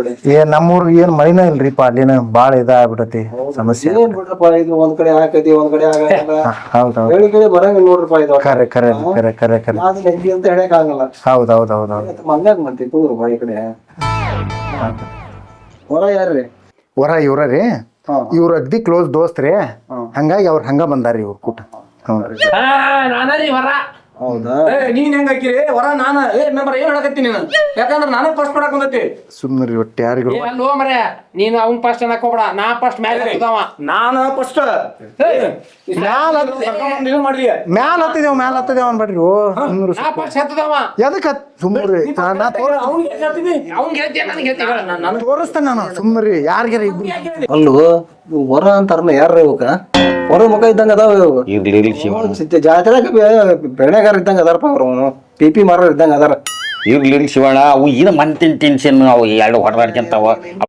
ಕಡೆ ನಮ್ಮೂರ್ ಏನ್ ಮಳಿನ ಇಲ್ರಿಪ್ಪ ಅಲ್ಲಿನ ಬಾಳ ಇದಾಗ್ಬಿಟ್ಟತಿ ಸಮಸ್ಯೆ. ಏನ್ ಬಿಡ್ರಪ್ಪ ಇದು ಒಂದ್ ಕಡೆ ಹಾಕತಿ ಒಂದ್ ಕಡೆ ಆಗಲ್ಲ. ಹೌದೌದು ಹೇಳಿ ಕಡೆ ಬರಂಗಿಲ್ಲ ನೋಡ್ರಪ್ಪ ಇದು. ಕರೆ ಕರೆ ಕರೆ ಕರೆ ಕರೆ ಅದು ಹೆಂಗಿ ಅಂತ ಹೇಳಕ್ ಆಗಲ್ಲ. ಹೌದೌದೌದೌದು ಮಂಗ್ಯಾಗ ಮತ್ತೆ ತೂರಪ್ಪ ಈ ಕಡೆ. ಹೊರ ಯಾರ್ರಿ? ಹೊರ ಇವ್ರೀ ಇವ್ರ ಅಗ್ದಿ ಕ್ಲೋಸ್ ದೋಸ್ತ್ರಿ, ಹಂಗಾಗಿ ಅವ್ರ ಹಂಗ ಬಂದಾರಿ ಇವ್ರ ಕೂಟ. ನಾನರಿ ವರ. ಹೌದಾ? ನೀನ್ ಹೆಂಗ್ ಹಾಕಿರಿ ವರ? ನಾನ ಮೆಂಬರ್ ಏನ್ ಹೇಳಕತ್ತೀನಿ ನೀನು? ಯಾಕಂದ್ರ ನಾನು ಫಸ್ಟ್ ಕೊಡಕ್ ಬಂದೈತಿ. ಸುಮ್ಮನೆ ಒಟ್ಟೆ ಯಾರಿಗೂ ಅಲ್ಲೋ ಮರೆ, ನೀನು ಅವ್ನ್ ಫಸ್ಟ್ ಅನ್ನಕ್ ಹೋಗ್ಬೇಡ. ನಾ ಫಸ್ಟ್ ಮ್ಯಾಲ ಇರ್ತಾವ. ನಾನು ಫಸ್ಟ್ ಮ್ಯಾಲ ಹತ್ತಿದೇವ್ ಅನ್ಬೇಡ್ರಿ. ನಾ ಫಸ್ಟ್ ಹತ್ತದವ. ಎದಕ್ ಸುಮ್ಮರಿ ಅವ್ನ್ ಗೆಲ್ತಿ ನನಗೆ ಗೆಲ್ತಿ. ನಾನು ತೋರಿಸ್ತೇನೆ ನಾನು ಸುಮ್ಮರಿ ಯಾರಿಗಾರ ಇಬ್ರು. ಅಲ್ಲೂ ಹೊರ ಅಂತಾರಲ್ಲ ಯಾರ ಇವಕ್ಕ? ಹೊರ ಮುಖ ಇದ್ದಂಗ ಅದಾವ ಇವು. ಜಾತ್ರೆಗ ಬೆಳೆಗಾರ ಇದ್ದಂಗ ಅದಾರಪ್ಪ ಅವ್ರು. ಪಿಪಿ ಮಾರ ಇದ್ದಂಗ ಅದಾರ. ಇರ್ಲಿ ಶಿವಣ್ಣ, ಅವು ಏನು ಮಂತಿನ ಟೆನ್ಷನ್, ಅವು ಎರಡು ಹೊಡೆದಾಡ್ಕೊಂತಾವ.